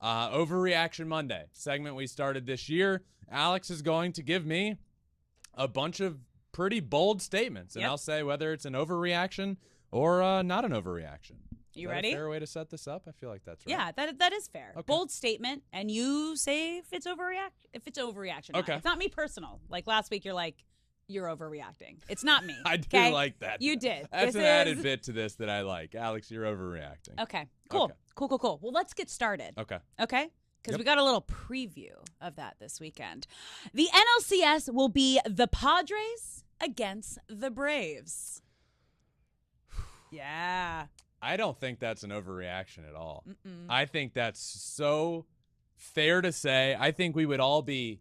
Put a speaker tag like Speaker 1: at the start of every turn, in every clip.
Speaker 1: Overreaction Monday segment we started this year. Alex is going to give me a bunch of pretty bold statements, and I'll say whether it's an overreaction or not an overreaction.
Speaker 2: You ready?
Speaker 1: Is that a fair way to set this up? I feel like that's right.
Speaker 2: Yeah, that is fair. Okay. Bold statement, and you say if it's overreaction.
Speaker 1: Okay.
Speaker 2: It's not me personal. Like last week, you're like, you're overreacting. It's not me.
Speaker 1: I do like that.
Speaker 2: You did.
Speaker 1: That's an added bit to this that I like. Alex, you're overreacting.
Speaker 2: Okay, cool. Okay. Cool. Well, let's get started.
Speaker 1: Okay?
Speaker 2: Because we got a little preview of that this weekend. The NLCS will be the Padres against the Braves. Yeah.
Speaker 1: I don't think that's an overreaction at all. I think that's so fair to say. I think we would all be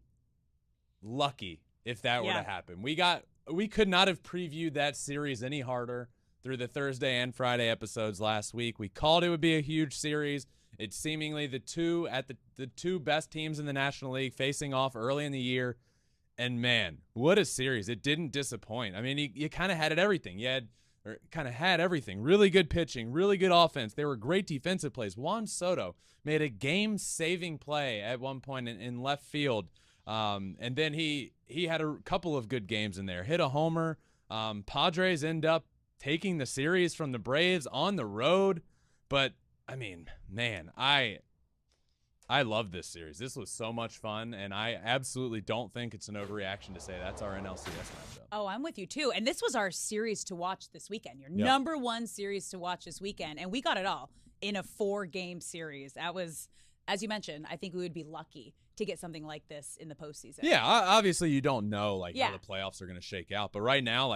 Speaker 1: lucky if that were to happen. We could not have previewed that series any harder through the Thursday and Friday episodes last week. We called it would be a huge series. It's seemingly the two best teams in the National League facing off early in the year. And man, what a series. It didn't disappoint. I mean, you kind of had everything. Had everything. Really good pitching, really good offense. They were great defensive plays. Juan Soto made a game-saving play at one point in left field. And then he had a couple of good games in there. Hit a homer. Padres end up taking the series from the Braves on the road. But, I mean, man, I love this series. This was so much fun, and I absolutely don't think it's an overreaction to say that's our NLCS matchup.
Speaker 2: Oh, I'm with you, too. And this was our series to watch this weekend, your number one series to watch this weekend. And we got it all in a 4-game series. That was, as you mentioned, I think we would be lucky to get something like this in the postseason.
Speaker 1: Yeah, obviously you don't know how the playoffs are going to shake out. But right now,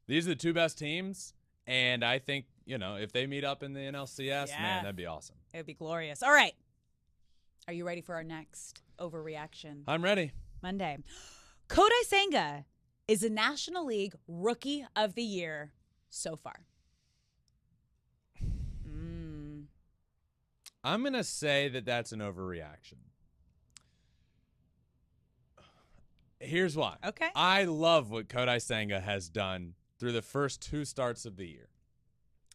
Speaker 1: these are the two best teams, and I think, if they meet up in the NLCS, man, that'd be awesome.
Speaker 2: It would be glorious. All right. Are you ready for our next overreaction?
Speaker 1: I'm ready.
Speaker 2: Monday. Kodai Senga is the National League Rookie of the Year so far.
Speaker 1: I'm going to say that that's an overreaction. Here's why.
Speaker 2: Okay.
Speaker 1: I love what Kodai Senga has done through the first 2 starts of the year.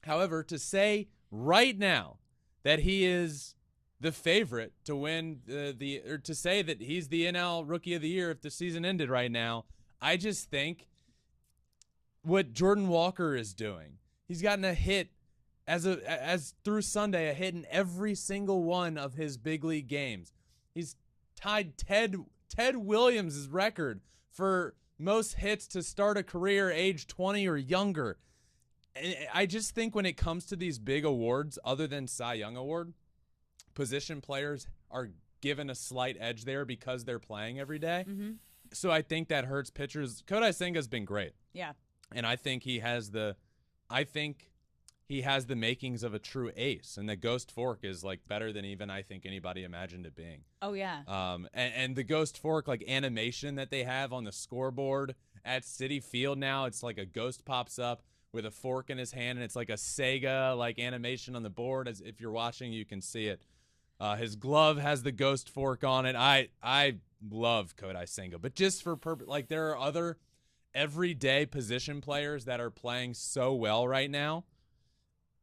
Speaker 1: However, to say right now that he is the favorite to win or to say that he's the NL Rookie of the Year if the season ended right now, I just think what Jordan Walker is doing. He's gotten a hit as through Sunday, a hit in every single one of his big league games. He's tied Ted Williams' record for most hits to start a career age 20 or younger. And I just think when it comes to these big awards, other than Cy Young Award, position players are given a slight edge there because they're playing every day. So I think that hurts pitchers. Kodai Senga's been great.
Speaker 2: Yeah.
Speaker 1: And I think he has the makings of a true ace. And the Ghost Fork is better than even I think anybody imagined it being.
Speaker 2: Oh yeah.
Speaker 1: And the Ghost Fork animation that they have on the scoreboard at Citi Field now, it's like a ghost pops up with a fork in his hand, and it's like a Sega animation on the board. As if you're watching, you can see it. His glove has the Ghost Fork on it. I love Kodai Senga, but just for purpose, there are other everyday position players that are playing so well right now,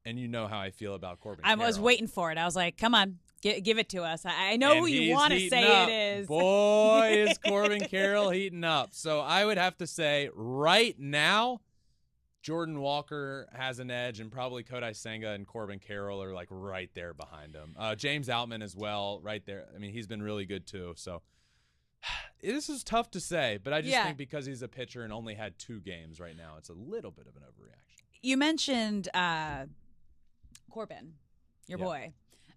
Speaker 1: and you know how I feel about Corbin Carroll.
Speaker 2: I was waiting for it. I was like, come on, give it to us. I know who you want to say
Speaker 1: up.
Speaker 2: It is.
Speaker 1: Boy, is Corbin Carroll heating up. So I would have to say right now, Jordan Walker has an edge, and probably Kodai Senga and Corbin Carroll are right there behind him. James Outman as well, right there. I mean, he's been really good too. So this is tough to say, but I just think because he's a pitcher and only had 2 games right now, it's a little bit of an overreaction.
Speaker 2: You mentioned Corbin, your boy.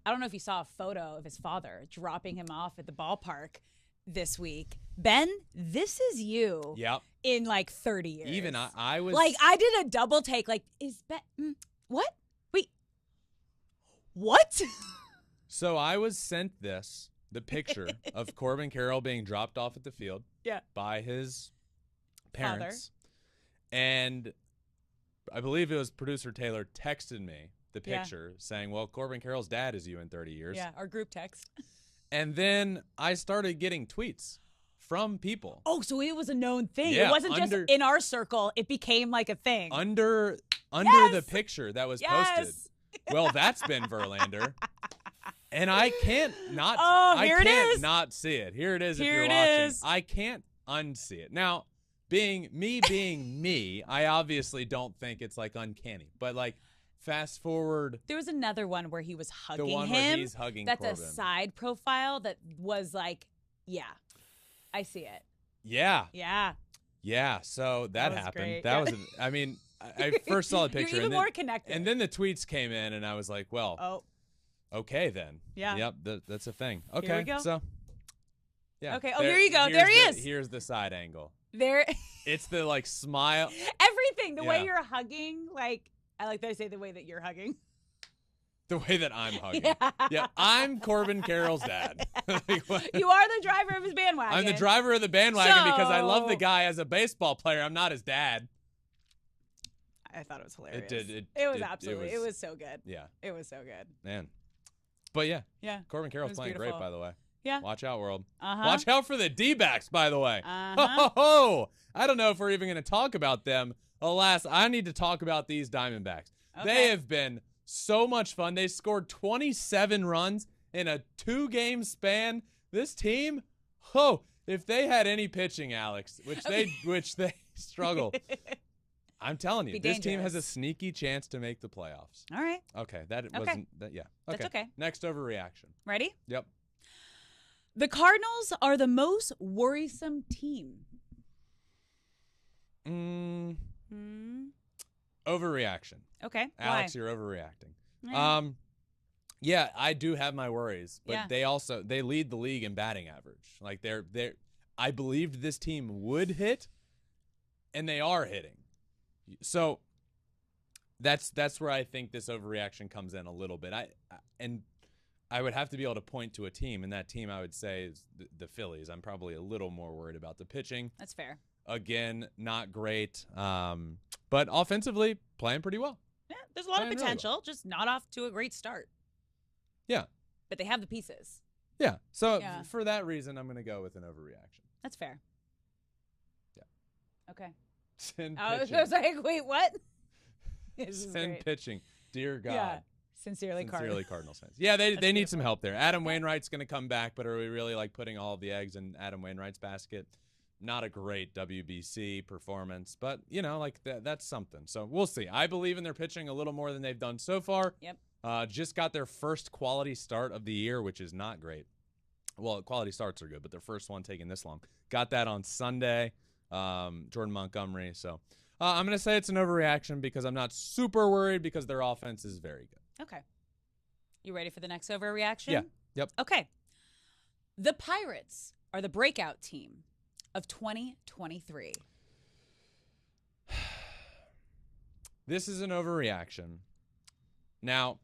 Speaker 2: I don't know if you saw a photo of his father dropping him off at the ballpark this week. Ben, this is you.
Speaker 1: Yep.
Speaker 2: In 30 years.
Speaker 1: Even I was
Speaker 2: I did a double take. Is Ben what? Wait. What?
Speaker 1: So I was sent the picture of Corbin Carroll being dropped off at the field by his parents. Father. And I believe it was producer Taylor texted me the picture saying, well, Corbin Carroll's dad is you in 30 years.
Speaker 2: Yeah, our group text.
Speaker 1: And then I started getting tweets from people.
Speaker 2: Oh, so it was a known thing.
Speaker 1: Yeah,
Speaker 2: it wasn't just in our circle. It became a thing.
Speaker 1: Under the picture that was posted. Well, that's been Verlander. And I can't not.
Speaker 2: Here it is.
Speaker 1: Not see it. Here it is.
Speaker 2: Here
Speaker 1: if
Speaker 2: it
Speaker 1: you're watching,
Speaker 2: is.
Speaker 1: I can't unsee it. Now, being me, I obviously don't think it's like uncanny. But like, fast forward.
Speaker 2: There was another one where he was hugging
Speaker 1: the one
Speaker 2: him.
Speaker 1: where he's hugging
Speaker 2: That's
Speaker 1: Corbin.
Speaker 2: a side profile that was like, yeah, I see it.
Speaker 1: Yeah.
Speaker 2: Yeah.
Speaker 1: Yeah. So that
Speaker 2: was
Speaker 1: happened.
Speaker 2: great.
Speaker 1: That
Speaker 2: Yeah.
Speaker 1: was. I mean, I first saw the picture.
Speaker 2: You're even more connected.
Speaker 1: And then the tweets came in, and I was like, well, okay then.
Speaker 2: Yeah.
Speaker 1: Yep. That's a thing. Okay.
Speaker 2: Here we go.
Speaker 1: So. Yeah.
Speaker 2: Okay. Oh, here you go. There he is.
Speaker 1: Here's the side angle.
Speaker 2: There.
Speaker 1: It's the like smile.
Speaker 2: Everything. The way you're hugging. Like, I like that I say the way that you're hugging.
Speaker 1: The way that I'm hugging. Yeah. I'm Corbin Carroll's dad.
Speaker 2: You are the driver of his bandwagon.
Speaker 1: I'm the driver of the bandwagon because I love the guy as a baseball player. I'm not his dad.
Speaker 2: I thought it was hilarious. It was so good.
Speaker 1: Yeah.
Speaker 2: It was so good.
Speaker 1: Man. But yeah.
Speaker 2: Yeah.
Speaker 1: Corbin Carroll's playing
Speaker 2: beautiful.
Speaker 1: great, by the way.
Speaker 2: Yeah.
Speaker 1: Watch out, world.
Speaker 2: Uh-huh.
Speaker 1: Watch out for the D-backs, by the way.
Speaker 2: Uh-huh.
Speaker 1: I don't know if we're even going to talk about them. Alas, I need to talk about these Diamondbacks.
Speaker 2: Okay.
Speaker 1: They have been so much fun. They scored 27 runs in a 2-game span. This team, if they had any pitching, Alex, which they struggle. I'm telling you, this team has a sneaky chance to make the playoffs.
Speaker 2: All right.
Speaker 1: Okay, wasn't that. Yeah. Okay.
Speaker 2: That's okay.
Speaker 1: Next overreaction.
Speaker 2: Ready?
Speaker 1: Yep.
Speaker 2: The Cardinals are the most worrisome team.
Speaker 1: Overreaction.
Speaker 2: Okay.
Speaker 1: Alex,
Speaker 2: why?
Speaker 1: you're overreacting.
Speaker 2: Yeah.
Speaker 1: Yeah, I do have my worries, but
Speaker 2: Yeah.
Speaker 1: they lead the league in batting average. Like I believed this team would hit, and they are hitting. So that's where I think this overreaction comes in a little bit. I would have to be able to point to a team, and that team I would say is the Phillies. I'm probably a little more worried about the pitching.
Speaker 2: That's fair.
Speaker 1: Again, not great, but offensively playing pretty well.
Speaker 2: Yeah, there's a lot of
Speaker 1: Playing
Speaker 2: potential,
Speaker 1: really well.
Speaker 2: just not off to a great start.
Speaker 1: Yeah.
Speaker 2: But they have the pieces.
Speaker 1: Yeah. So
Speaker 2: Yeah.
Speaker 1: for that reason, I'm going to go with an overreaction.
Speaker 2: That's fair.
Speaker 1: Yeah.
Speaker 2: Okay.
Speaker 1: Send
Speaker 2: I was
Speaker 1: pitching.
Speaker 2: like, wait, what? This is
Speaker 1: Send
Speaker 2: great.
Speaker 1: pitching. Dear God.
Speaker 2: Yeah. Sincerely
Speaker 1: Cardinals fans. Yeah, they need
Speaker 2: beautiful.
Speaker 1: some help there. Adam Wainwright's going to come back, but are we really like putting all of the eggs in Adam Wainwright's basket? Not a great WBC performance, but like that's something. So we'll see. I believe in their pitching a little more than they've done so far.
Speaker 2: Yep.
Speaker 1: Just got their first quality start of the year, which is not great. Well, quality starts are good, but their first one taking this long. Got that on Sunday. Jordan Montgomery. So I'm going to say it's an overreaction because I'm not super worried because their offense is very good.
Speaker 2: Okay. You ready for the next overreaction?
Speaker 1: Yeah. Yep.
Speaker 2: Okay. The Pirates are the breakout team of 2023.
Speaker 1: This is an overreaction. Now,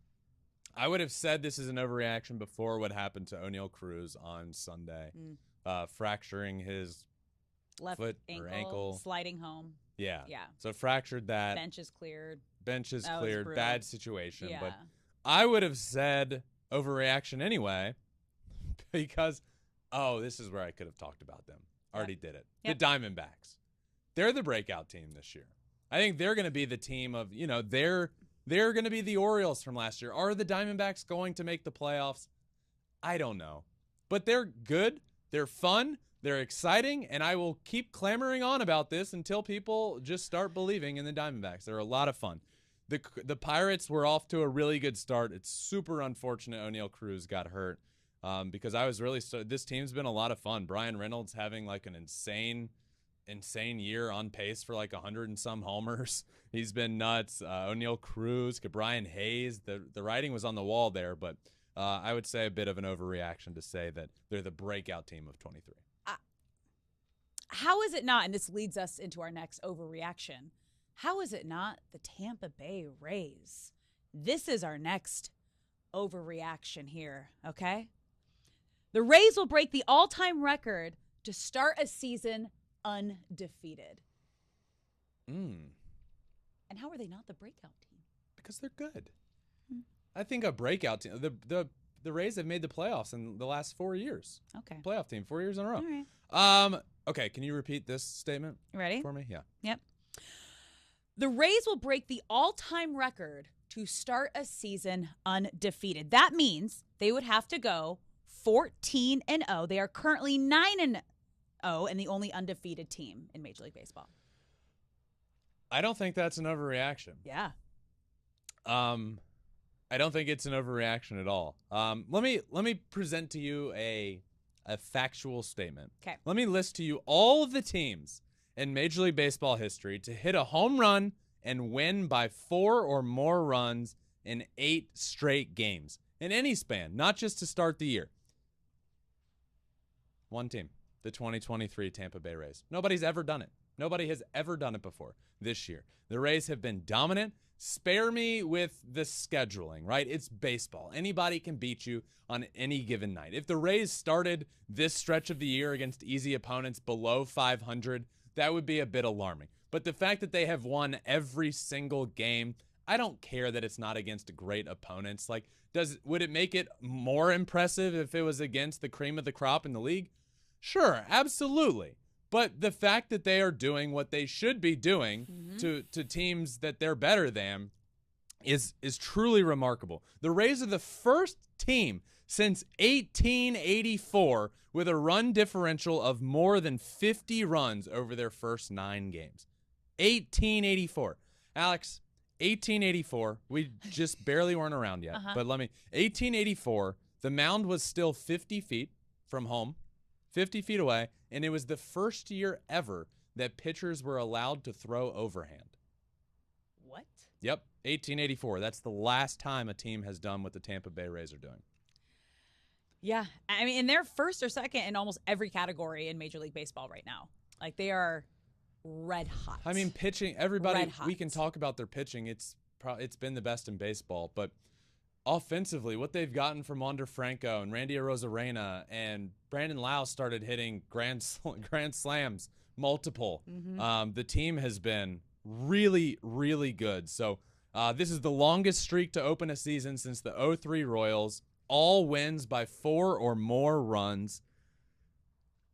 Speaker 1: I would have said this is an overreaction before what happened to O'Neal Cruz on Sunday, fracturing his
Speaker 2: Left
Speaker 1: foot or ankle.
Speaker 2: Sliding home.
Speaker 1: Yeah.
Speaker 2: Yeah.
Speaker 1: So fractured that.
Speaker 2: Bench is cleared.
Speaker 1: Bench is
Speaker 2: That was
Speaker 1: cleared.
Speaker 2: brutal.
Speaker 1: Bad situation.
Speaker 2: Yeah.
Speaker 1: But I would have said overreaction anyway because, this is where I could have talked about them. Already did it.
Speaker 2: Yep.
Speaker 1: The Diamondbacks. They're the breakout team this year. I think they're going to be the team of, they're going to be the Orioles from last year. Are the Diamondbacks going to make the playoffs? I don't know. But they're good. They're fun. They're exciting. And I will keep clamoring on about this until people just start believing in the Diamondbacks. They're a lot of fun. The Pirates were off to a really good start. It's super unfortunate O'Neal Cruz got hurt because I was really this team's been a lot of fun. Brian Reynolds having like an insane year, on pace for like 100 and some homers. He's been nuts. O'Neal Cruz, Brian Hayes. The writing was on the wall there, but I would say a bit of an overreaction to say that they're the breakout team of 23.
Speaker 2: How is it not, and this leads us into our next overreaction, how is it not the Tampa Bay Rays? This is our next overreaction here, okay? The Rays will break the all-time record to start a season undefeated. And how are they not the breakout team?
Speaker 1: Because they're good. I think a breakout team. The Rays have made the playoffs in the last 4 years.
Speaker 2: Okay.
Speaker 1: Playoff team, 4 years in a row.
Speaker 2: All right.
Speaker 1: Okay, can you repeat this statement
Speaker 2: Ready?
Speaker 1: for me? Yeah.
Speaker 2: Yep. The Rays will break the all-time record to start a season undefeated. That means they would have to go 14-0. They are currently 9-0 and the only undefeated team in Major League Baseball.
Speaker 1: I don't think that's an overreaction.
Speaker 2: Yeah.
Speaker 1: I don't think it's an overreaction at all. Let me present to you a factual statement.
Speaker 2: Okay.
Speaker 1: Let me list to you all of the teams in Major League Baseball history to hit a home run and win by 4 or more runs in 8 straight games in any span, not just to start the year. One team, the 2023 Tampa Bay Rays. Nobody's ever done it. Nobody has ever done it before this year. The Rays have been dominant. Spare me with the scheduling, right? It's baseball. Anybody can beat you on any given night. If the Rays started this stretch of the year against easy opponents below 500, that would be a bit alarming. But the fact that they have won every single game, I don't care that it's not against great opponents. Like, would it make it more impressive if it was against the cream of the crop in the league? Sure, absolutely. But the fact that they are doing what they should be doing to teams that they're better than is truly remarkable. The Rays are the first team since 1884 with a run differential of more than 50 runs over their first 9 games. 1884. Alex, 1884. We just barely weren't around yet. But 1884, the mound was still 50 feet from home, 50 feet away, and it was the first year ever that pitchers were allowed to throw overhand.
Speaker 2: What?
Speaker 1: Yep, 1884. That's the last time a team has done what the Tampa Bay Rays are doing.
Speaker 2: Yeah. I mean, and they're first or second in almost every category in Major League Baseball right now. Like, they are red hot.
Speaker 1: I mean, pitching, everybody, we can talk about their pitching. It's been the best in baseball, but offensively, what they've gotten from Wander Franco and Randy Arozarena and Brandon Lau started hitting grand slams, multiple. The team has been really, really good. So this is the longest streak to open a season since the 03 Royals. All wins by 4 or more runs.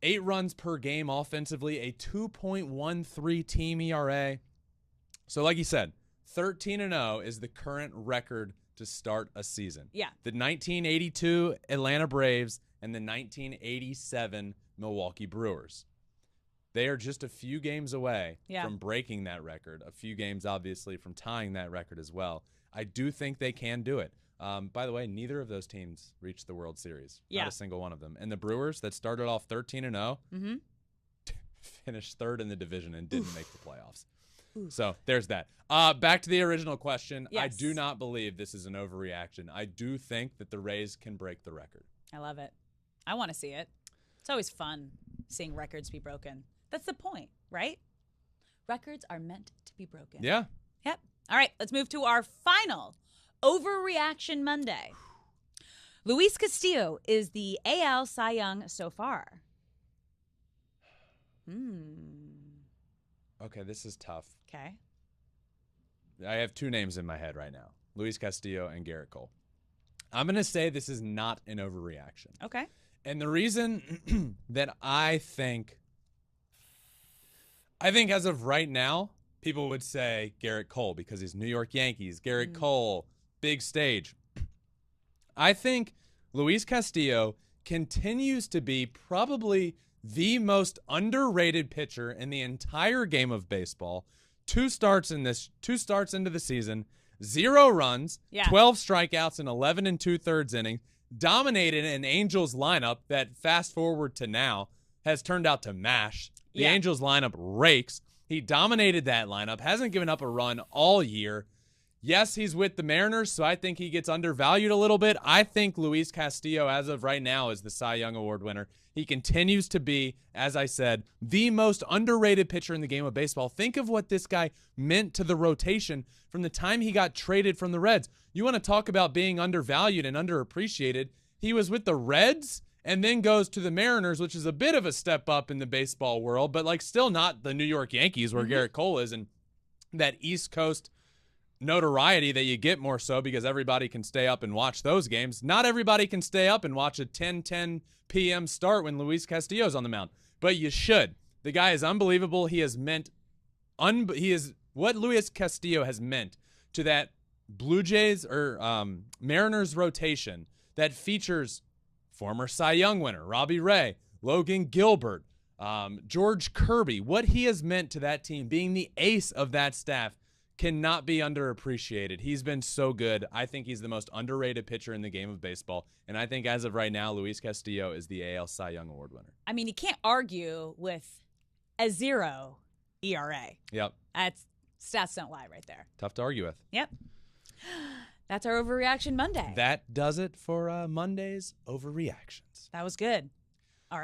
Speaker 1: 8 runs per game offensively, a 2.13 team ERA. So like you said, 13-0 is the current record to start a season.
Speaker 2: Yeah.
Speaker 1: The 1982 Atlanta Braves and the 1987 Milwaukee Brewers. They are just a few games away from breaking that record. A few games, obviously, from tying that record as well. I do think they can do it. By the way, neither of those teams reached the World Series. Not a single one of them. And the Brewers, that started off 13-0, finished third in the division and didn't make the playoffs. So there's that. Back to the original question.
Speaker 2: Yes.
Speaker 1: I do not believe this is an overreaction. I do think that the Rays can break the record.
Speaker 2: I love it. I want to see it. It's always fun seeing records be broken. That's the point, right? Records are meant to be broken.
Speaker 1: Yeah.
Speaker 2: Yep. All right, let's move to our final Overreaction Monday. Luis Castillo is the AL Cy Young so far.
Speaker 1: Okay, this is tough.
Speaker 2: Okay.
Speaker 1: I have 2 names in my head right now. Luis Castillo and Garrett Cole. I'm going to say this is not an overreaction.
Speaker 2: Okay.
Speaker 1: And the reason that I think as of right now, people would say Garrett Cole because he's New York Yankees. Garrett Cole, big stage. I think Luis Castillo continues to be probably the most underrated pitcher in the entire game of baseball. 2 starts into the season, 0 runs, 12 strikeouts in 11 2/3 innings, dominated an Angels lineup that, fast forward to now, has turned out to mash. The Angels lineup rakes. He dominated that lineup, hasn't given up a run all year. Yes, he's with the Mariners, so I think he gets undervalued a little bit. I think Luis Castillo, as of right now, is the Cy Young Award winner. He continues to be, as I said, the most underrated pitcher in the game of baseball. Think of what this guy meant to the rotation from the time he got traded from the Reds. You want to talk about being undervalued and underappreciated. He was with the Reds and then goes to the Mariners, which is a bit of a step up in the baseball world, but like still not the New York Yankees where Garrett Cole is, and that East Coast notoriety that you get more so because everybody can stay up and watch those games. Not everybody can stay up and watch a 10 p.m. start when Luis Castillo's on the mound, but you should. The guy is unbelievable. He has meant what Luis Castillo has meant to that Blue Jays or Mariners rotation that features former Cy Young winner Robbie Ray, Logan Gilbert, George Kirby. What he has meant to that team, being the ace of that staff, cannot be underappreciated. He's been so good. I think he's the most underrated pitcher in the game of baseball. And I think as of right now, Luis Castillo is the AL Cy Young Award winner.
Speaker 2: I mean, you can't argue with a 0 ERA.
Speaker 1: Yep.
Speaker 2: That's stats don't lie right there.
Speaker 1: Tough to argue with.
Speaker 2: Yep. That's our Overreaction Monday.
Speaker 1: That does it for Monday's Overreactions.
Speaker 2: That was good.